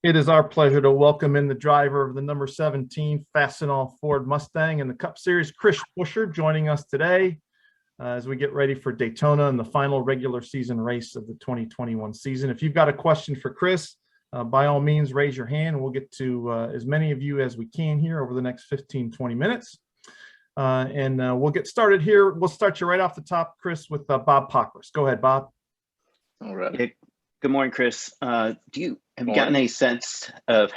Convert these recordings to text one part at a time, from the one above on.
It is our pleasure to welcome in the driver of the number 17 Fastenal Ford Mustang in the Cup Series, Chris Buescher, joining us today as we get ready for Daytona and the final regular season race of the 2021 season. If you've got a question for Chris, by all means, raise your hand and we'll get to as many of you as we can here over the next 15-20 minutes. We'll get started here. We'll start you right off the top, Chris, with Bob Pockris. Go ahead, Bob. All right. Yeah, good morning, Chris. Have you gotten a sense of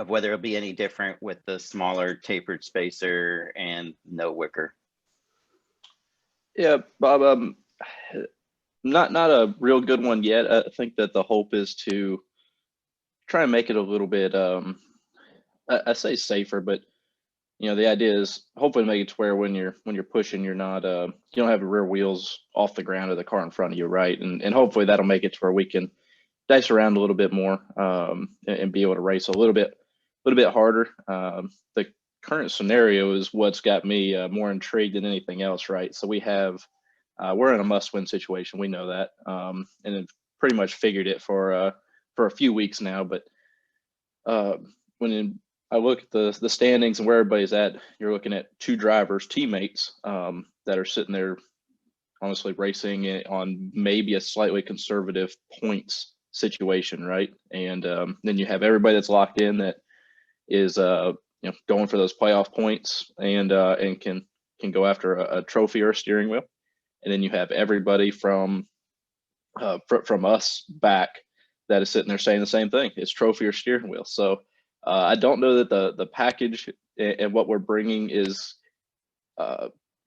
whether it'll be any different with the smaller tapered spacer and no wicker? Yeah, Bob, not a real good one yet. I think that the hope is to try and make it a little bit, I say safer, but the idea is hopefully make it to where when you're pushing, you're not, you don't have the rear wheels off the ground of the car in front of you, right? And hopefully that'll make it to where we can dice around a little bit more and be able to race a little bit harder. The current scenario is what's got me more intrigued than anything else, right? So we're in a must-win situation. We know that, and have pretty much figured it for a few weeks now. But I look at the standings and where everybody's at, you're looking at two drivers, teammates, that are sitting there honestly racing on maybe a slightly conservative points situation, right? And then you have everybody that's locked in that is going for those playoff points and can go after a trophy or a steering wheel. And then you have everybody from us back that is sitting there saying the same thing: it's trophy or steering wheel. So I don't know that the package and what we're bringing is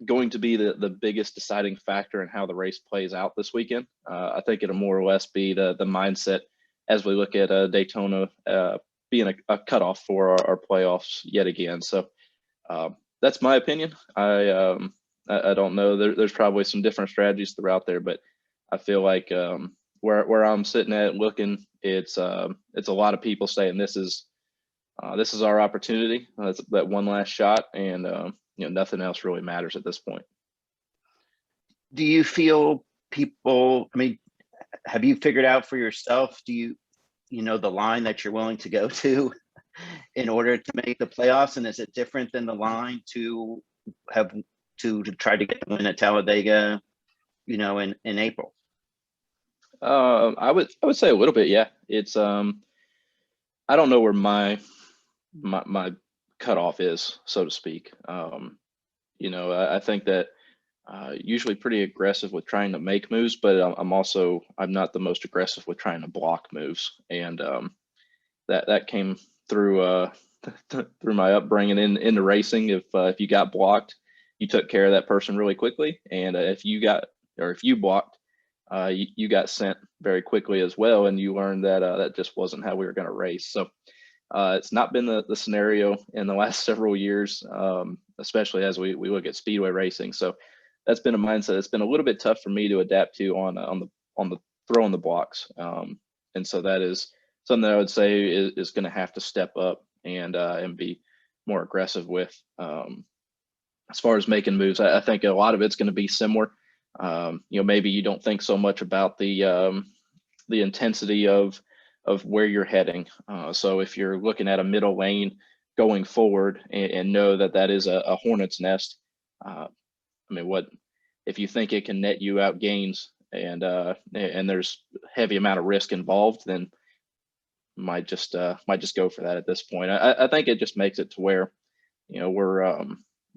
going to be the biggest deciding factor in how the race plays out this weekend. I think it'll more or less be the mindset as we look at Daytona being a cutoff for our playoffs yet again. So that's my opinion. I don't know. There's probably some different strategies throughout there, but I feel like where I'm sitting at looking, it's a lot of people saying this is our opportunity. That's that one last shot, and nothing else really matters at this point. Do you feel people? I mean, have you figured out for yourself? Do you know the line that you're willing to go to in order to make the playoffs? And is it different than the line to have to try to get the win at Talladega, in April? I would say a little bit, yeah. It's I don't know where my cutoff is, so to speak. I think that usually pretty aggressive with trying to make moves, but I'm not the most aggressive with trying to block moves, and that came through through my upbringing into racing. If you got blocked, you took care of that person really quickly, and if you blocked, you got sent very quickly as well, and you learned that that just wasn't how we were going to race. So it's not been the scenario in the last several years, especially as we look at speedway racing. So that's been a mindset that's been a little bit tough for me to adapt to on the throwing the blocks. And so that is something that I would say is going to have to step up and be more aggressive with. As far as making moves, I think a lot of it's going to be similar. Maybe you don't think so much about the intensity of where you're heading. So if you're looking at a middle lane going forward and know that is a hornet's nest, what if you think it can net you out gains and there's heavy amount of risk involved, then might just go for that at this point. I think it just makes it to where we're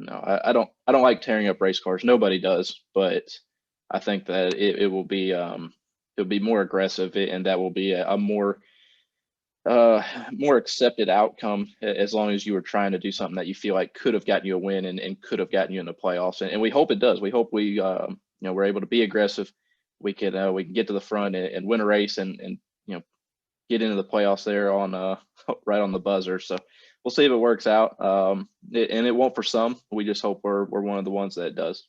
I don't like tearing up race cars. Nobody does, but I think that it will be it'll be more aggressive, and that will be a more accepted outcome, as long as you were trying to do something that you feel like could have gotten you a win and could have gotten you in the playoffs. And we hope it does. We hope we're able to be aggressive. We can get to the front and win a race and get into the playoffs there on right on the buzzer. So we'll see if it works out. And it won't for some. We just hope we're one of the ones that it does.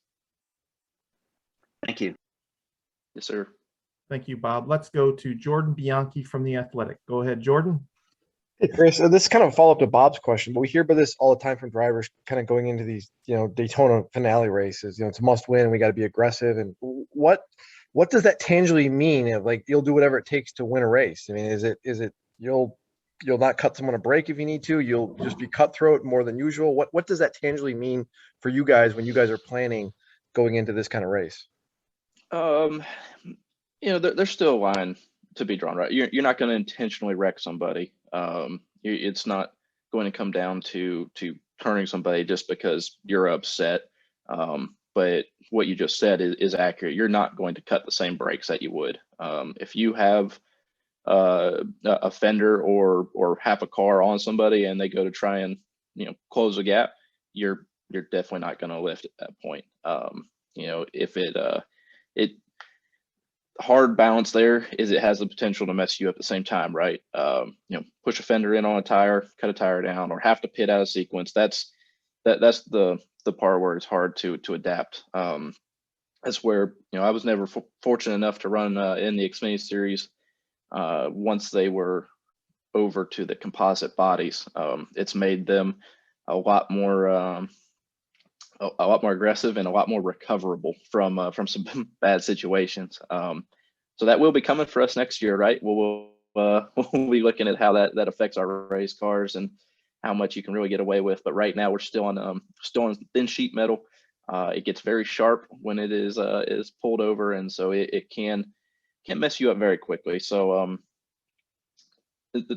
Thank you. Yes, sir. Thank you, Bob. Let's go to Jordan Bianchi from The Athletic. Go ahead, Jordan. Hey, Chris, this is kind of a follow-up to Bob's question, but we hear about this all the time from drivers kind of going into these, Daytona finale races. It's a must win. We got to be aggressive. And what does that tangibly mean? Like, you'll do whatever it takes to win a race. I mean, is it you'll not cut someone a break if you need to. You'll just be cutthroat more than usual. What does that tangibly mean for you guys when you guys are planning going into this kind of race? There's still a line to be drawn, right? You're not going to intentionally wreck somebody. It's not going to come down to turning somebody just because you're upset. But what you just said is accurate. You're not going to cut the same brakes that you would. If you have a fender or half a car on somebody and they go to try and close a gap, you're definitely not going to lift at that point. If it hard balance there is it has the potential to mess you up at the same time, right? Push a fender in on a tire, cut a tire down, or have to pit out of sequence. That's the part where it's hard to adapt. That's where I was never fortunate enough to run in the Xfinity series. Once they were over to the composite bodies, it's made them a lot more aggressive and a lot more recoverable from some bad situations. So that will be coming for us next year, right? We'll be looking at how that affects our race cars and how much you can really get away with. But right now we're still on thin sheet metal. It gets very sharp when it is pulled over, and so it can mess you up very quickly. So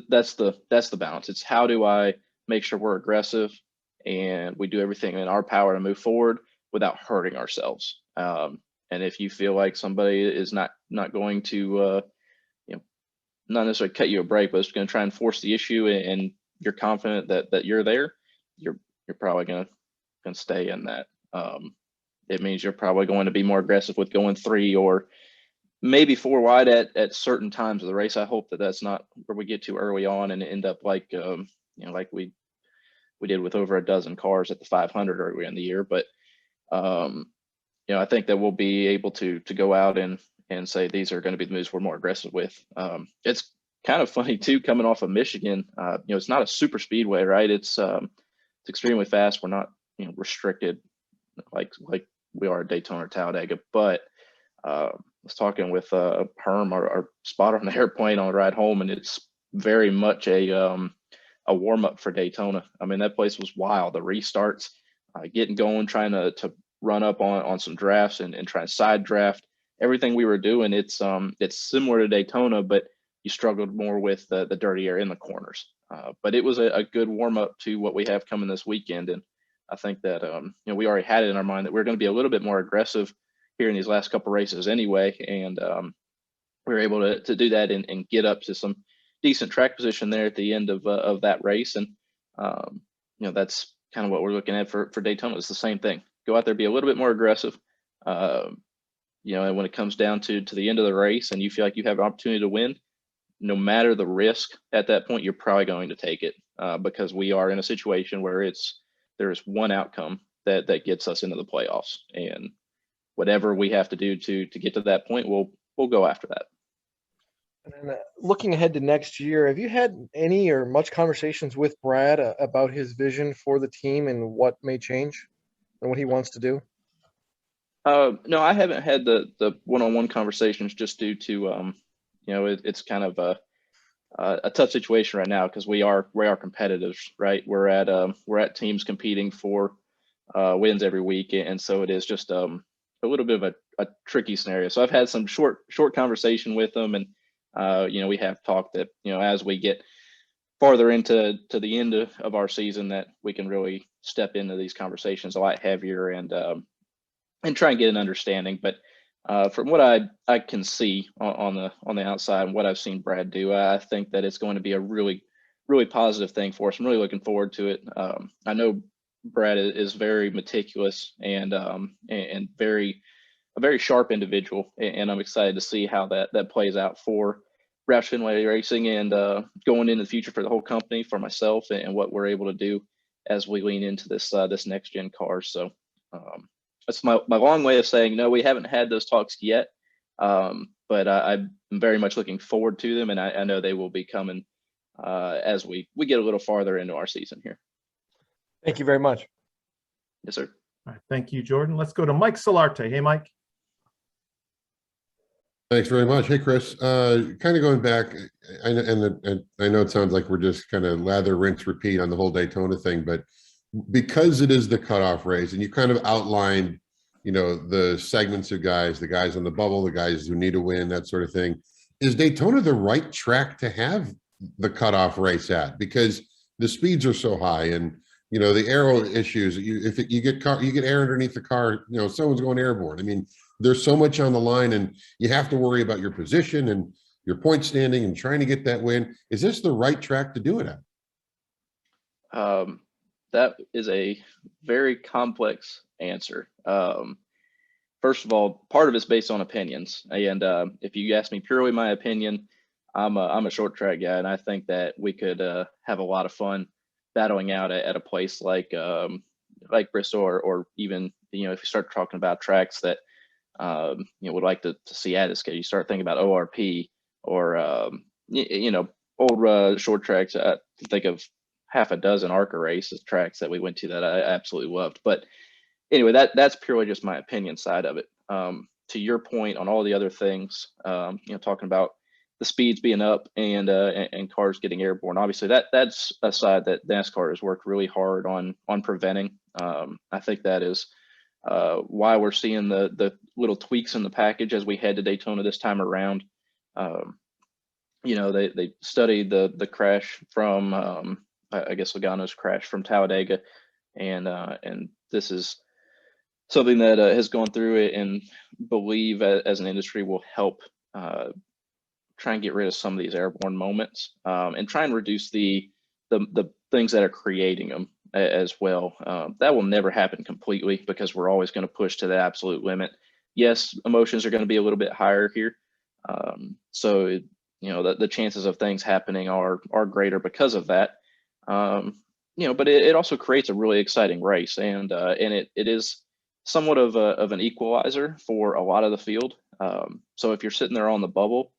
that's the balance. It's how do I make sure we're aggressive and we do everything in our power to move forward without hurting ourselves. And if you feel like somebody is not going to, not necessarily cut you a break, but it's going to try and force the issue, and you're confident that you're there, you're probably going to stay in that. It means you're probably going to be more aggressive with going 3 or maybe 4 wide at certain times of the race. I hope that's not where we get too early on and end up like like we did with over a dozen cars at the 500 earlier in the year. But I think that we'll be able to go out and say these are going to be the moves we're more aggressive with. It's kind of funny too, coming off of Michigan. It's not a super speedway, right? It's extremely fast. We're not restricted like we are at Daytona or Talladega. But I was talking with Herm, our spotter on the airplane on the ride home, and it's very much a warm up for Daytona. I mean, that place was wild. The restarts, getting going, trying to run up on some drafts and try and side draft. Everything we were doing, it's similar to Daytona, but you struggled more with the dirty air in the corners. But it was a good warm up to what we have coming this weekend, and I think that we already had it in our mind that we're going to be a little bit more aggressive here in these last couple races anyway, and we were able to do that and get up to some decent track position there at the end of that race. And that's kind of what we're looking at for Daytona. It's the same thing. Go out there, be a little bit more aggressive. And when it comes down to the end of the race and you feel like you have an opportunity to win, no matter the risk at that point, you're probably going to take it because we are in a situation where there's one outcome that gets us into the playoffs, and whatever we have to do to get to that point, we'll go after that. And looking ahead to next year, have you had any or much conversations with Brad about his vision for the team and what may change and what he wants to do? No, I haven't had the one-on-one conversations just due to it's kind of a tough situation right now because we are competitors, right? We're at teams competing for wins every week, and so it is just a little bit of a tricky scenario. So I've had some short conversation with them, and we have talked that as we get farther into the end of our season, that we can really step into these conversations a lot heavier and try and get an understanding. But from what I can see on the outside and what I've seen Brad do, I think that it's going to be a really, really positive thing for us. I'm really looking forward to it. I know Brad is very meticulous and a very sharp individual, and I'm excited to see how that plays out for Roush Fenway Racing and going into the future for the whole company, for myself, and what we're able to do as we lean into this next gen car. So that's my long way of saying no, we haven't had those talks yet, but I'm very much looking forward to them, and I know they will be coming as we get a little farther into our season here. Thank you very much. Yes, sir. All right, thank you, Jordan. Let's go to Mike Solarte. Hey, Mike. Thanks very much. Hey, Chris. Kind of going back, and I know it sounds like we're just kind of lather, rinse, repeat on the whole Daytona thing, but because it is the cutoff race, and you kind of outlined, the segments of guys, the guys on the bubble, the guys who need to win, that sort of thing. Is Daytona the right track to have the cutoff race at? Because the speeds are so high, and the aero issues. If you get air underneath the car, someone's going airborne. I mean, there's so much on the line, and you have to worry about your position and your point standing and trying to get that win. Is this the right track to do it at? That is a very complex answer. First of all, part of it's based on opinions, and if you ask me purely my opinion, I'm a short track guy, and I think that we could have a lot of fun battling out at a place like Bristol, or even if you start talking about tracks that would like to see added scale. You start thinking about ORP or old short tracks. I can think of half a dozen ARCA races tracks that we went to that I absolutely loved. But anyway, that's purely just my opinion side of it. To your point on all the other things, talking about the speeds being up and cars getting airborne. Obviously, that's a side that NASCAR has worked really hard on preventing. I think that is why we're seeing the little tweaks in the package as we head to Daytona this time around. They studied the crash from I guess Logano's crash from Talladega, and this is something that has gone through it, and believe as an industry will help try and get rid of some of these airborne moments, and try and reduce the things that are creating them as well. That will never happen completely, because we're always going to push to the absolute limit. Yes, emotions are going to be a little bit higher here, so the chances of things happening are greater because of that. But it also creates a really exciting race, and it is somewhat of an equalizer for a lot of the field. So if you're sitting there on the bubble,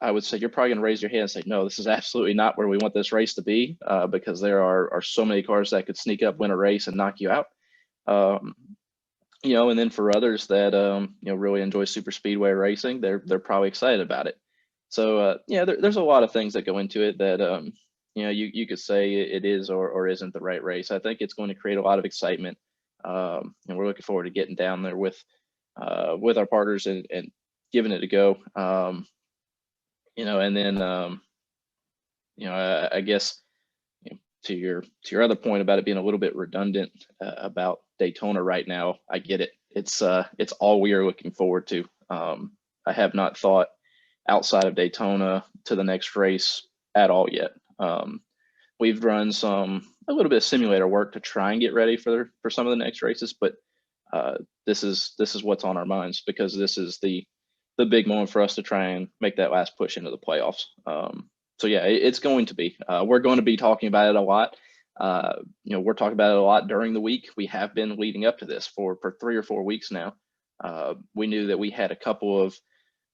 I would say you're probably going to raise your hand and say, no, this is absolutely not where we want this race to be, because there are so many cars that could sneak up, win a race, and knock you out. And then for others that really enjoy super speedway racing, they're probably excited about it. So there's a lot of things that go into it that you could say it is or isn't the right race. I think it's going to create a lot of excitement, and we're looking forward to getting down there with our partners and giving it a go. And then I guess to your other point about it being a little bit redundant about Daytona right now, I get it. It's all we are looking forward to. I have not thought outside of Daytona to the next race at all yet. We've run a little bit of simulator work to try and get ready for some of the next races, but this is what's on our minds, because this is the big moment for us to try and make that last push into the playoffs. So yeah, it's going to be. We're going to be talking about it a lot. We're talking about it a lot during the week. We have been leading up to this for 3 or 4 weeks now. We knew that we had a couple of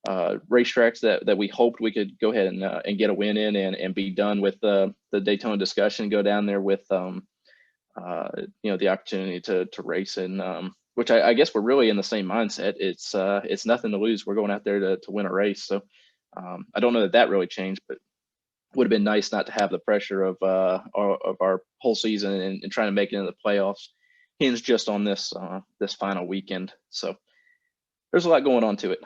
racetracks that we hoped we could go ahead and get a win in and be done with the Daytona discussion, go down there with the opportunity to race, and which I guess we're really in the same mindset. It's nothing to lose. We're going out there to win a race. So I don't know that really changed, but would have been nice not to have the pressure of our whole season and trying to make it into the playoffs hinge just on this final weekend. So there's a lot going on to it.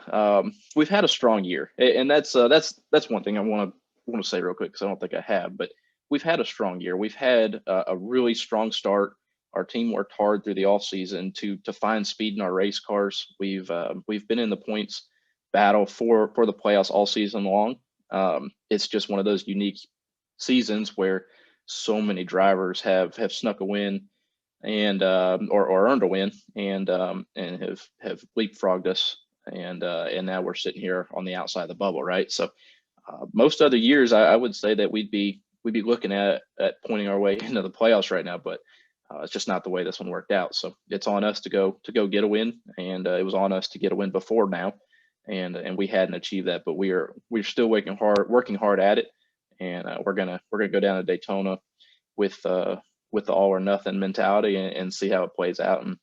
We've had a strong year, and that's one thing I want to say real quick, because I don't think I have, but we've had a strong year. We've had a really strong start. Our team worked hard through the off season to find speed in our race cars. We've been in the points battle for the playoffs all season long. It's just one of those unique seasons where so many drivers have snuck a win and or earned a win and have leapfrogged us, and now we're sitting here on the outside of the bubble, right? So most other years I would say that we'd be looking at pointing our way into the playoffs right now, but it's just not the way this one worked out. So it's on us to go get a win, and it was on us to get a win before now, and we hadn't achieved that, but we're still working hard at it, and we're gonna go down to Daytona with the all or nothing mentality and see how it plays out. And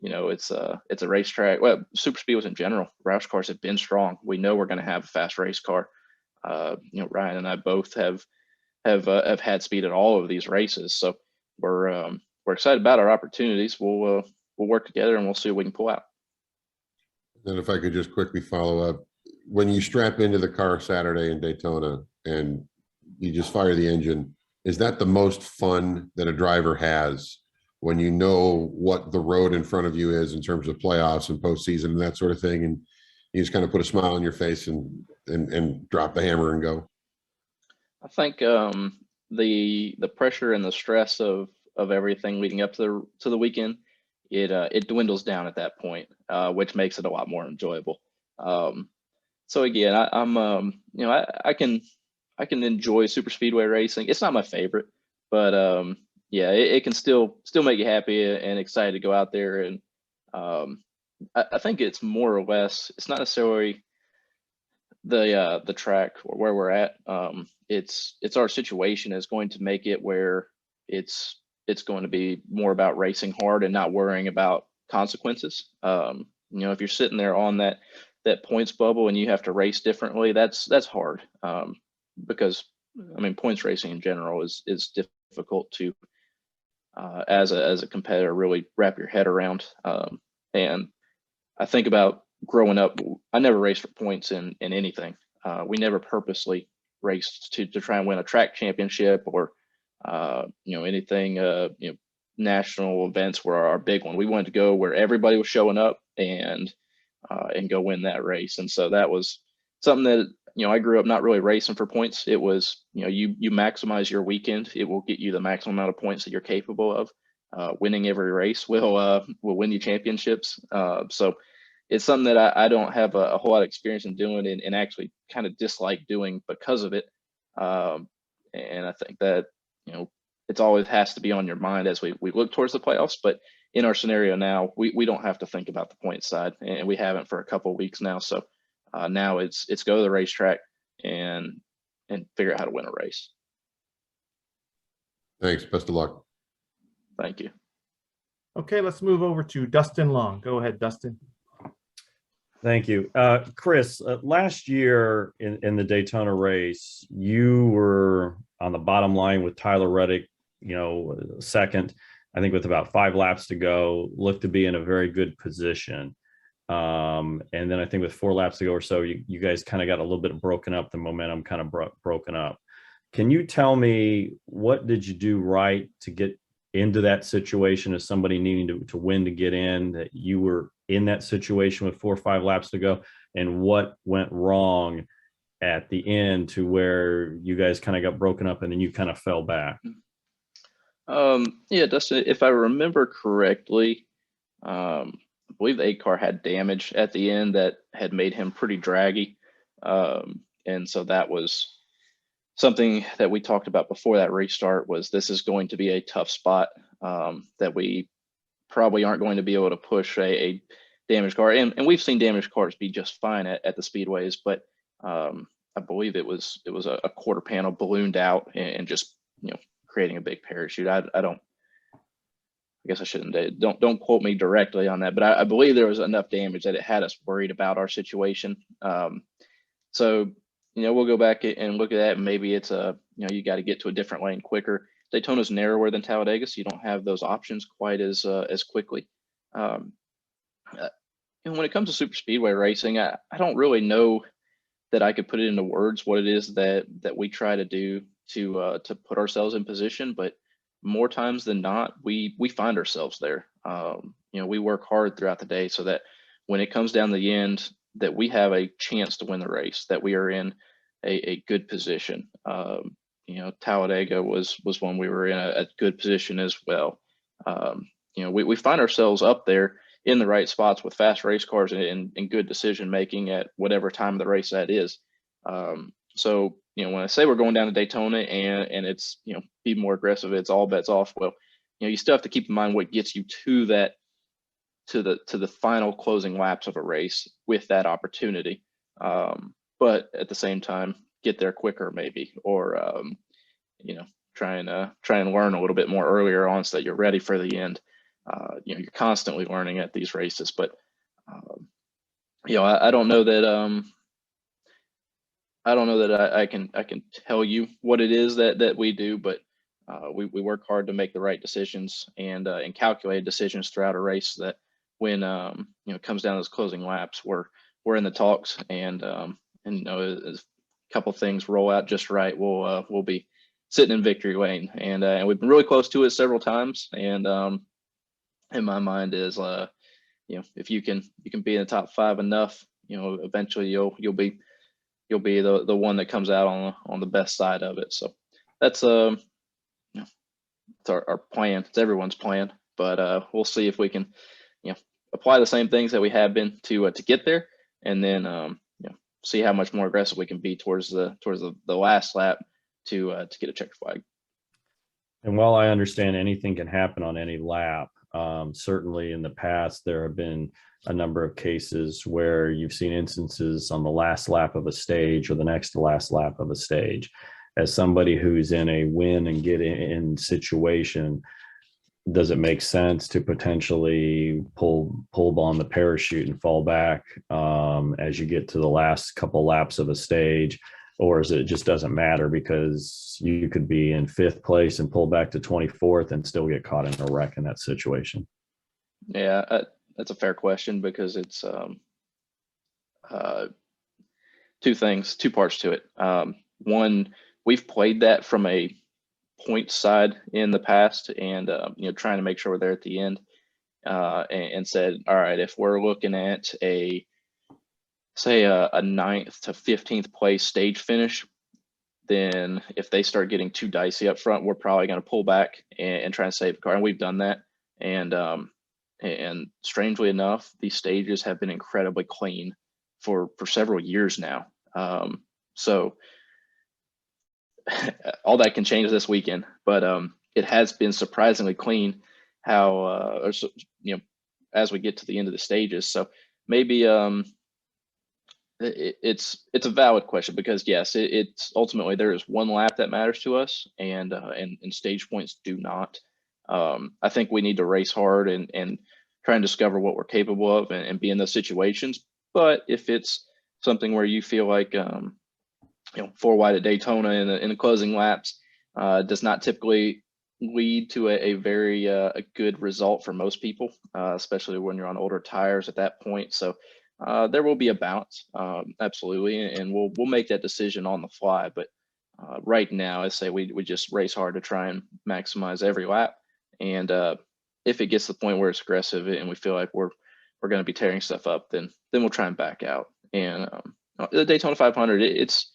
you know, it's a racetrack. Well, super speedways in general, Roush cars have been strong. We know we're going to have a fast race car. You know, Ryan and I both have had speed at all of these races, so we're excited about our opportunities. We'll work together and we'll see what we can pull out. And if I could just quickly follow up, when you strap into the car Saturday in Daytona and you just fire the engine, is that the most fun that a driver has, when you know what the road in front of you is in terms of playoffs and postseason and that sort of thing, and you just kind of put a smile on your face and drop the hammer and go? I think the pressure and the stress of everything leading up to the weekend, it dwindles down at that point, which makes it a lot more enjoyable. So again, I'm you know, I can enjoy super speedway racing. It's not my favorite, but yeah, it can still make you happy and excited to go out there. And I think it's more or less, it's not necessarily the track or where we're at. It's our situation is going to make it where it's going to be more about racing hard and not worrying about consequences. You know, if you're sitting there on that points bubble and you have to race differently, that's hard. Because I mean, points racing in general is difficult to as a competitor really wrap your head around. And I think about growing up, I never raced for points in anything. We never purposely raced to try and win a track championship or you know, anything. You know, national events were our big one. We wanted to go where everybody was showing up and go win that race. And so that was something that, you know, I grew up not really racing for points. It was, you know, you maximize your weekend. It will get you the maximum amount of points that you're capable of. Winning every race will win you championships. So it's something that I don't have a whole lot of experience in doing and actually kind of dislike doing because of it. And I think that, you know, it's always has to be on your mind as we look towards the playoffs. But in our scenario now, we don't have to think about the point side, and we haven't for a couple of weeks now. So now it's go to the racetrack and figure out how to win a race. Thanks. Best of luck. Thank you. Okay, let's move over to Dustin Long. Go ahead, Dustin. Thank you. Chris, last year in the Daytona race, you were on the bottom line with Tyler Reddick, you know, second, I think with about 5 laps to go, looked to be in a very good position. And then I think with 4 laps to go or so, you guys kind of got a little bit broken up. The momentum kind of broken up. Can you tell me, what did you do right to get into that situation as somebody needing to win to get in, that you were in that situation with 4 or 5 laps to go, and what went wrong at the end to where you guys kind of got broken up and then you kind of fell back? Yeah, Dustin, if I remember correctly, I believe the 8 car had damage at the end that had made him pretty draggy. And so that was something that we talked about before that restart, was this is going to be a tough spot, that we probably aren't going to be able to push a damaged car. And we've seen damaged cars be just fine at the speedways, but I believe it was a quarter panel ballooned out and just, you know, creating a big parachute. I guess I shouldn't, don't quote me directly on that, but I believe there was enough damage that it had us worried about our situation. So, you know, we'll go back and look at that, and maybe it's you know, you got to get to a different lane quicker. Daytona's narrower than Talladega, so you don't have those options quite as quickly. And when it comes to super speedway racing, I don't really know that I could put it into words what it is that we try to do to put ourselves in position, but more times than not, we find ourselves there. You know, we work hard throughout the day so that when it comes down to the end, that we have a chance to win the race, that we are in a good position. You know, Talladega was when we were in a good position as well. You know, we find ourselves up there in the right spots with fast race cars and good decision making at whatever time of the race that is. So, you know, when I say we're going down to Daytona and it's, you know, be more aggressive, it's all bets off. Well, you know, you still have to keep in mind what gets you to that, to the final closing laps of a race with that opportunity. But at the same time, get there quicker maybe, or you know, try and learn a little bit more earlier on so that you're ready for the end. you know, you're constantly learning at these races. But you know, I don't know that I can tell you what it is that we do, but we work hard to make the right decisions and calculated decisions throughout a race, that when you know, it comes down to those closing laps, we're in the talks, and you know, as a couple things roll out just right, we'll be sitting in victory lane, and we've been really close to it several times. And in my mind is, you know, if you can be in the top 5 enough, you know, eventually you'll be the one that comes out on the best side of it. So that's you know, it's our plan. It's everyone's plan, but we'll see if we can, you know, apply the same things that we have been to get there, and then you know, see how much more aggressive we can be towards the last lap to get a checker flag. And while I understand anything can happen on any lap, certainly in the past, there have been a number of cases where you've seen instances on the last lap of a stage or the next to last lap of a stage. As somebody who's in a win and get in situation, does it make sense to potentially pull on the parachute and fall back as you get to the last couple laps of a stage? Or is it just doesn't matter because you could be in 5th place and pull back to 24th and still get caught in a wreck in that situation? Yeah, that's a fair question, because it's two parts to it. One, we've played that from a point side in the past, and you know, trying to make sure we're there at the end, and said, all right, if we're looking at say a 9th to 15th place stage finish, then if they start getting too dicey up front, we're probably going to pull back and try and save the car. And we've done that. And strangely enough, these stages have been incredibly clean for several years now. So all that can change this weekend, but it has been surprisingly clean how, you know, as we get to the end of the stages. So maybe it's a valid question, because yes, it's ultimately there is one lap that matters to us, and stage points do not. I think we need to race hard and try and discover what we're capable of and be in those situations. But if it's something where you feel like, you know, 4 wide at Daytona in the closing laps does not typically lead to a very a good result for most people, especially when you're on older tires at that point. So there will be a bounce, absolutely, and we'll make that decision on the fly. But right now, I say we just race hard to try and maximize every lap. And if it gets to the point where it's aggressive and we feel like we're going to be tearing stuff up, then we'll try and back out. And the Daytona 500, it's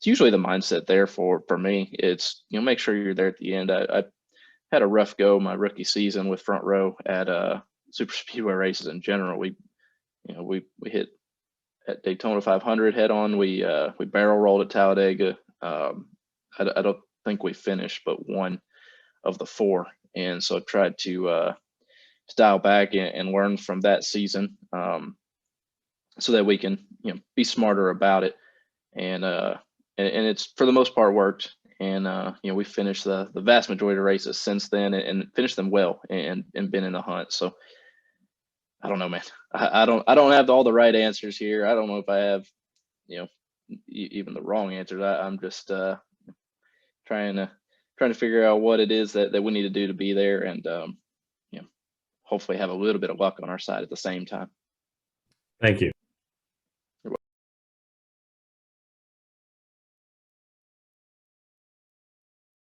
usually the mindset there for me. It's, you know, make sure you're there at the end. I had a rough go my rookie season with front row at super speedway races in general. We hit at Daytona 500 head on. We barrel rolled at Talladega. I don't think we finished, but one of the 4. And so I tried to dial back and learn from that season, so that we can, you know, be smarter about it. And it's for the most part worked. And you know, we finished the vast majority of races since then, and finished them well, and been in the hunt. So I don't know, man. I don't have all the right answers here. I don't know if I have, you know, even the wrong answers. I'm just trying to figure out what it is that we need to do to be there, and you know, hopefully have a little bit of luck on our side at the same time. Thank you.